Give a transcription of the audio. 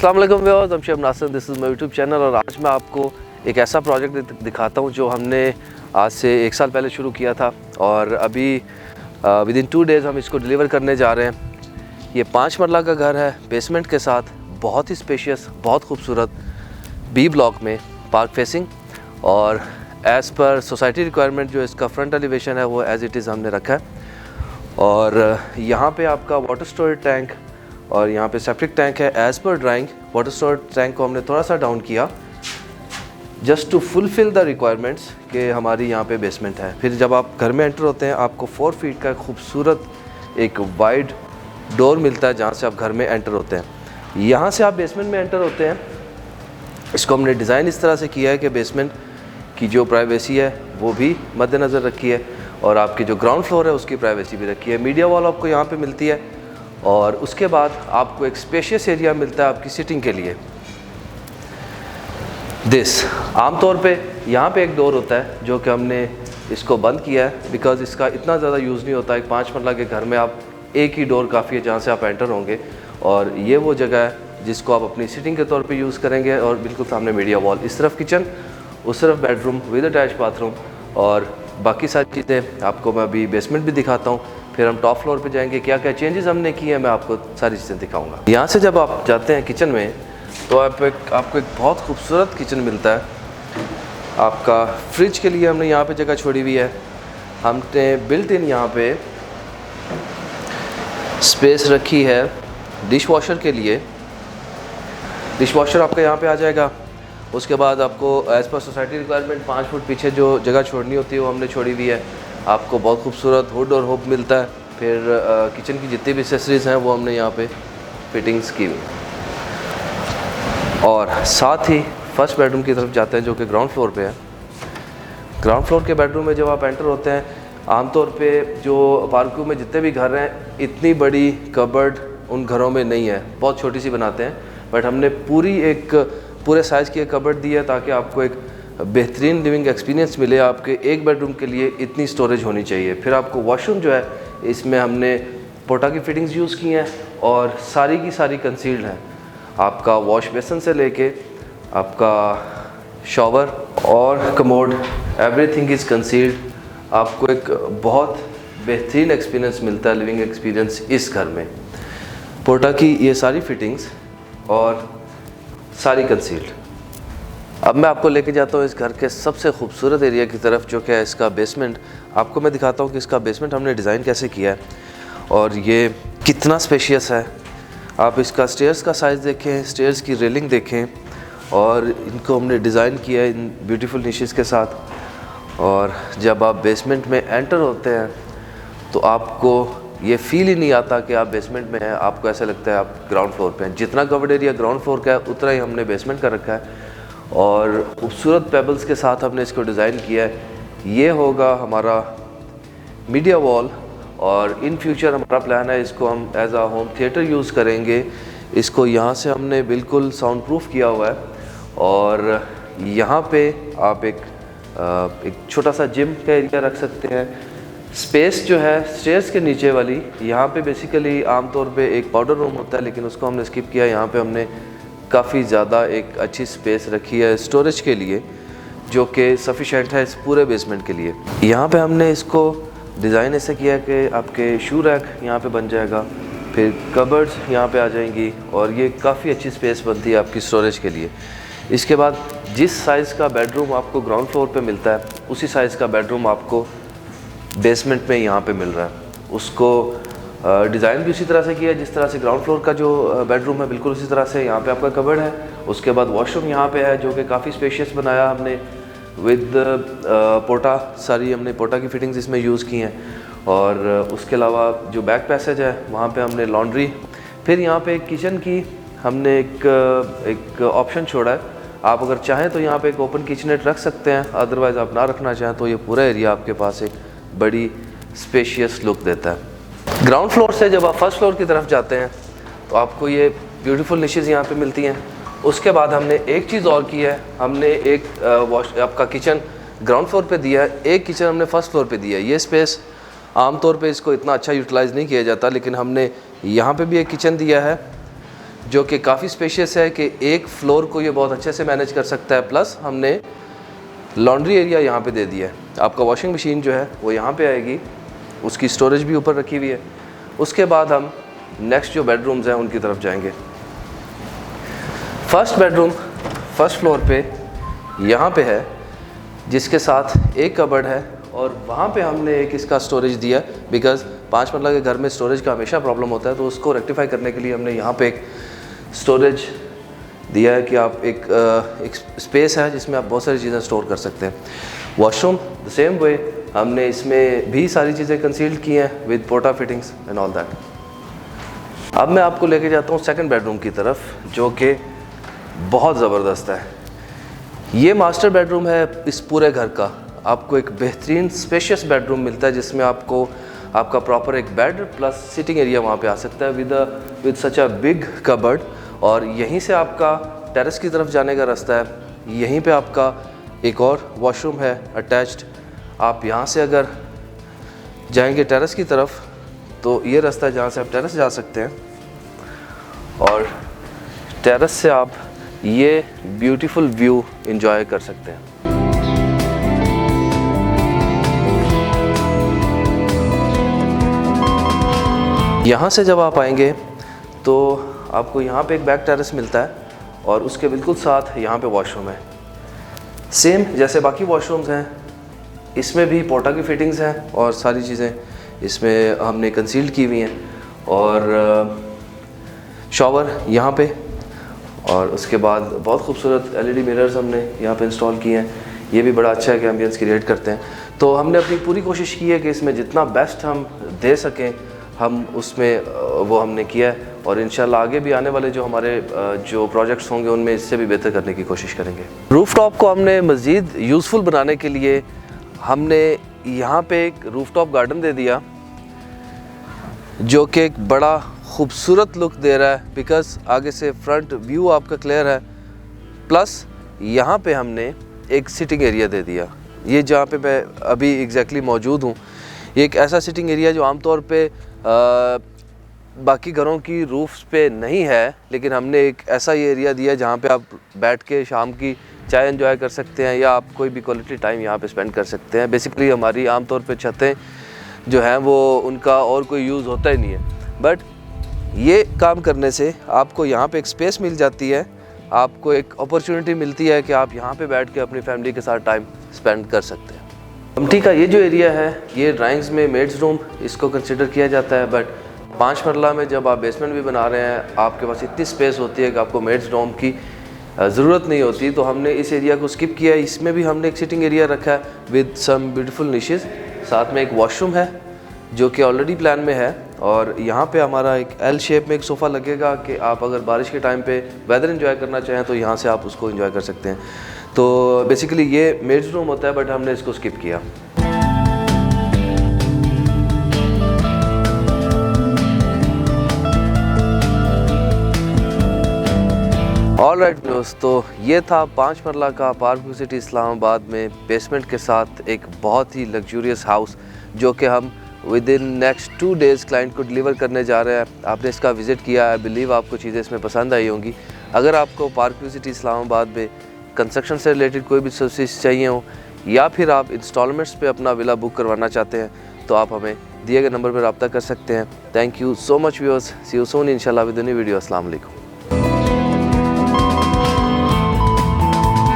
अस्सलाम वालेकुम viewers, I'm Sheb Nasir, this is my YouTube channel. और आज मैं आपको एक ऐसा प्रोजेक्ट दिखाता हूँ जो हमने आज से 1 साल पहले शुरू किया था और अभी विद इन 2 डेज़ हम इसको डिलीवर करने जा रहे हैं। ये 5 मरला का घर है बेसमेंट के साथ, बहुत ही स्पेशियस, बहुत खूबसूरत, बी ब्लॉक में, पार्क फेसिंग। और एज़ पर सोसाइटी रिक्वायरमेंट जो इसका फ्रंट एलिवेशन है वो एज़ इट इज़ हमने रखा है। और यहाँ पे आपका वाटर स्टोरेज टैंक और यहाँ पे सेप्टिक टैंक है। As per drawing water storage tank को हमने थोड़ा सा डाउन किया just to fulfil the requirements कि हमारी यहाँ पे बेसमेंट है। फिर जब आप घर में एंटर होते हैं आपको 4 फीट का खूबसूरत एक वाइड डोर मिलता है जहाँ से आप घर में एंटर होते हैं। यहाँ से आप बेसमेंट में एंटर होते हैं। इसको हमने डिज़ाइन इस तरह से किया है कि बेसमेंट की जो प्राइवेसी है वो भी मद्देनज़र रखी है और आपकी जो ग्राउंड फ्लोर है उसकी प्राइवेसी भी रखी है। मीडिया वॉल आपको यहाँ पे मिलती है और उसके बाद आपको एक स्पेशियस एरिया मिलता है आपकी सिटिंग के लिए। आमतौर पे यहाँ पे एक डोर होता है जो कि हमने इसको बंद किया है बिकॉज़ इसका इतना ज़्यादा यूज़ नहीं होता। एक 5 मरला के घर में आप एक ही डोर काफ़ी है जहाँ से आप एंटर होंगे और ये वो जगह है जिसको आप अपनी सिटिंग के तौर पे यूज़ करेंगे। और बिल्कुल सामने मीडिया वॉल, इस तरफ किचन, उस तरफ बेडरूम विद अटैच बाथरूम और बाकी सारी चीज़ें आपको मैं अभी बेसमेंट भी दिखाता हूँ। फिर हम टॉप फ्लोर पे जाएंगे, क्या क्या चेंजेस हमने किए हैं मैं आपको सारी चीज़ें दिखाऊंगा। यहाँ से जब आप जाते हैं किचन में तो आपको एक बहुत खूबसूरत किचन मिलता है। आपका फ्रिज के लिए हमने यहाँ पे जगह छोड़ी हुई है। हमने बिल्ट इन यहाँ पे स्पेस रखी है डिश वॉशर के लिए। डिश वॉशर आपका यहाँ पे आ जाएगा। उसके बाद आपको as per society requirement 5 foot पीछे जो जगह छोड़नी होती है वो हमने छोड़ी हुई है। आपको बहुत खूबसूरत हुड और होप मिलता है। फिर किचन की जितनी भी एक्सेसरीज़ हैं वो हमने यहाँ पे फिटिंग्स की हुई। और साथ ही फर्स्ट बेडरूम की तरफ जाते हैं जो कि ग्राउंड फ्लोर पे है। ग्राउंड फ्लोर के बेडरूम में जब आप एंटर होते हैं, आमतौर पे जो पार्कों में जितने भी घर हैं इतनी बड़ी कबर्ड उन घरों में नहीं है, बहुत छोटी सी बनाते हैं। बट हमने पूरे साइज़ की एक कबर्ड दी है ताकि आपको एक बेहतरीन लिविंग एक्सपीरियंस मिले। आपके एक बेडरूम के लिए इतनी स्टोरेज होनी चाहिए। फिर आपको वॉशरूम जो है इसमें हमने पोटा की फिटिंग्स यूज़ की हैं और सारी की सारी कंसील्ड हैं। आपका वॉश बेसन से लेके आपका शॉवर और कमोड, एवरीथिंग इज़ कंसील्ड। आपको एक बहुत बेहतरीन एक्सपीरियंस मिलता है, लिविंग एक्सपीरियंस इस घर में। पोटा की ये सारी फिटिंग्स और सारी कंसील्ड। अब मैं आपको लेके जाता हूँ इस घर के सबसे खूबसूरत एरिया की तरफ जो कि है इसका बेसमेंट। आपको मैं दिखाता हूँ कि इसका बेसमेंट हमने डिज़ाइन कैसे किया है और ये कितना स्पेशियस है। आप इसका स्टेयर्स का साइज़ देखें, स्टेयर्स की रेलिंग देखें और इनको हमने डिज़ाइन किया है इन ब्यूटीफुल निशेस के साथ। और जब आप बेसमेंट में एंटर होते हैं तो आपको ये फील ही नहीं आता कि आप बेसमेंट में हैं। आपको ऐसा लगता है आप ग्राउंड फ्लोर पे हैं। जितना कवर्ड एरिया ग्राउंड फ्लोर का है उतना ही हमने बेसमेंट का रखा है और खूबसूरत पेबल्स के साथ हमने इसको डिज़ाइन किया है। ये होगा हमारा मीडिया वॉल और इन फ्यूचर हमारा प्लान है इसको हम एज आ होम थिएटर यूज़ करेंगे। इसको यहाँ से हमने बिल्कुल साउंड प्रूफ किया हुआ है और यहाँ पे आप एक छोटा सा जिम का एरिया रख सकते हैं। स्पेस जो है स्टेयर्स के नीचे वाली, यहाँ पे बेसिकली आमतौर पे एक पाउडर रूम होता है लेकिन उसको हमने स्किप किया। यहाँ पे हमने काफ़ी ज़्यादा एक अच्छी स्पेस रखी है स्टोरेज के लिए जो कि सफिशेंट है इस पूरे बेसमेंट के लिए। यहाँ पे हमने इसको डिज़ाइन ऐसे किया कि आपके शू रैक यहाँ पे बन जाएगा, फिर कबर्ड्स यहाँ पे आ जाएंगी और ये काफ़ी अच्छी स्पेस बनती है आपकी स्टोरेज के लिए। इसके बाद जिस साइज़ का बेडरूम आपको ग्राउंड फ्लोर पे मिलता है उसी साइज़ का बेडरूम आपको बेसमेंट में यहाँ पे मिल रहा है। उसको डिज़ाइन भी उसी तरह से किया है जिस तरह से ग्राउंड फ्लोर का जो बेडरूम है बिल्कुल उसी तरह से। यहाँ पे आपका कबर्ड है। उसके बाद वॉशरूम यहाँ पे है जो कि काफ़ी स्पेशियस बनाया हमने विद पोटा। सारी हमने पोटा की फिटिंग्स इसमें यूज़ की हैं। और उसके अलावा जो बैक पैसेज है वहाँ पे हमने लॉन्ड्री। फिर यहाँ पे किचन की हमने एक ऑप्शन छोड़ा है। आप अगर चाहें तो यहाँ पे एक ओपन किचनेट रख सकते हैं, अदरवाइज़ आप ना रखना चाहें तो ये पूरा एरिया आपके पास एक बड़ी स्पेशियस लुक देता है। ग्राउंड फ्लोर से जब आप फर्स्ट फ्लोर की तरफ जाते हैं तो आपको ये ब्यूटीफुल निशेज़ यहाँ पे मिलती हैं। उसके बाद हमने एक चीज़ और की है, हमने एक आपका किचन ग्राउंड फ्लोर पे दिया है, एक किचन हमने फर्स्ट फ्लोर पे दिया है। ये स्पेस आमतौर पे इसको इतना अच्छा यूटिलाइज़ नहीं किया जाता लेकिन हमने यहाँ पे भी एक किचन दिया है जो कि काफ़ी स्पेशियस है कि एक फ्लोर को ये बहुत अच्छे से मैनेज कर सकता है। प्लस हमने लॉन्ड्री एरिया यहाँ पे दे दिया है। आपका वॉशिंग मशीन जो है वो यहाँ पे आएगी, उसकी स्टोरेज भी ऊपर रखी हुई है। उसके बाद हम नेक्स्ट जो बेडरूम्स हैं उनकी तरफ जाएंगे। फर्स्ट बेडरूम फर्स्ट फ्लोर पे यहाँ पे है, जिसके साथ एक कबर्ड है और वहाँ पे हमने एक इसका स्टोरेज दिया, बिकॉज़ 5 मरला के घर में स्टोरेज का हमेशा प्रॉब्लम होता है, तो उसको रेक्टिफाई करने के लिए हमने यहाँ पे एक स्टोरेज दिया है कि आप एक स्पेस है जिसमें आप बहुत सारी चीज़ें स्टोर कर सकते हैं। वॉशरूम द सेम वे, हमने इसमें भी सारी चीज़ें कंसील्ड की हैं with पोर्टा fittings and all that. अब मैं आपको लेके जाता हूँ सेकंड बेडरूम की तरफ, जो कि बहुत ज़बरदस्त है। ये मास्टर बेडरूम है इस पूरे घर का। आपको एक बेहतरीन स्पेशियस बेडरूम मिलता है जिसमें आपको आपका प्रॉपर एक बेड प्लस सिटिंग एरिया वहाँ पे आ सकता है with such a big cupboard. और यहीं से आपका टेरेस की तरफ जाने का रास्ता है। यहीं पे आपका एक और वॉशरूम है अटैच्ड। आप यहाँ से अगर जाएंगे टेरेस की तरफ तो ये रास्ता है जहाँ से आप टेरेस जा सकते हैं, और टेरेस से आप ये ब्यूटीफुल व्यू एंजॉय कर सकते हैं। यहाँ से जब आप आएंगे तो आपको यहाँ पे एक बैक टेरेस मिलता है और उसके बिल्कुल साथ यहाँ पे वॉशरूम है। सेम जैसे बाकी वॉशरूम्स हैं, इसमें भी पोर्टा की फिटिंग्स हैं और सारी चीज़ें इसमें हमने कंसील्ड की हुई हैं। और शॉवर यहाँ पे, और उसके बाद बहुत खूबसूरत एलईडी मिरर्स हमने यहाँ पे इंस्टॉल किए हैं। ये भी बड़ा अच्छा है कि एम्बियंस क्रिएट करते हैं। तो हमने अपनी पूरी कोशिश की है कि इसमें जितना बेस्ट हम दे सकें हम उसमें वो हमने किया है, और इंशाल्लाह आगे भी आने वाले जो हमारे जो प्रोजेक्ट्स होंगे उनमें इससे भी बेहतर करने की कोशिश करेंगे। रूफ़टॉप को हमने मज़ीद यूज़फुल बनाने के लिए हमने यहाँ पे एक रूफ़टॉप गार्डन दे दिया, जो कि एक बड़ा खूबसूरत लुक दे रहा है, बिकॉज़ आगे से फ्रंट व्यू आपका क्लियर है। प्लस यहाँ पे हमने एक सिटिंग एरिया दे दिया। ये जहाँ पे मैं अभी एग्जैक्टली मौजूद हूँ, ये एक ऐसा सिटिंग एरिया जो आमतौर पे बाकी घरों की रूफ्स पे नहीं है, लेकिन हमने एक ऐसा ये एरिया दिया जहाँ पे आप बैठ के शाम की चाय एंजॉय कर सकते हैं, या आप कोई भी क्वालिटी टाइम यहाँ पे स्पेंड कर सकते हैं। बेसिकली हमारी आमतौर पे छतें जो हैं वो उनका और कोई यूज़ होता ही नहीं है, बट ये काम करने से आपको यहाँ पे एक स्पेस मिल जाती है, आपको एक अपॉर्चुनिटी मिलती है कि आप यहाँ पे बैठ के अपनी फैमिली के साथ टाइम स्पेंड कर सकते हैं। कमटी का ये जो एरिया है, ये ड्राइंग्स में मेड्स रूम इसको कंसिडर किया जाता है, बट 5 मरला में जब आप बेसमेंट भी बना रहे हैं आपके पास इतनी स्पेस होती है कि आपको मेड्स रूम की ज़रूरत नहीं होती, तो हमने इस एरिया को स्किप किया। इसमें भी हमने एक सिटिंग एरिया रखा है विद सम ब्यूटीफुल निशेज़, साथ में एक वॉशरूम है जो कि ऑलरेडी प्लान में है, और यहाँ पे हमारा एक एल शेप में एक सोफ़ा लगेगा कि आप अगर बारिश के टाइम पे वेदर एंजॉय करना चाहें तो यहाँ से आप उसको एंजॉय कर सकते हैं। तो बेसिकली ये मेड्स रूम होता है, बट हमने इसको स्किप किया। ऑलराइट दोस्तों, ये था 5 मरला का पार्क व्यू सिटी इस्लामाबाद में बेसमेंट के साथ एक बहुत ही लग्जूरियस हाउस, जो कि हम with in next 2 days client को डिलीवर करने जा रहे हैं। आपने इसका विज़िट किया, आई बिलीव आपको चीज़ें इसमें पसंद आई होंगी। अगर आपको पार्क व्यू सिटी इस्लामाबाद में कंस्ट्रक्शन से रिलेटेड कोई भी सर्विस चाहिए हो, या फिर आप इंस्टॉलमेंट्स पे अपना विला बुक करवाना चाहते हैं, तो आप हमें दिए गए नंबर पर रब्ता कर सकते हैं। Thank you so much viewers, see you soon इंशाल्लाह विद अ न्यू वीडियो। अस्सलाम वालेकुम।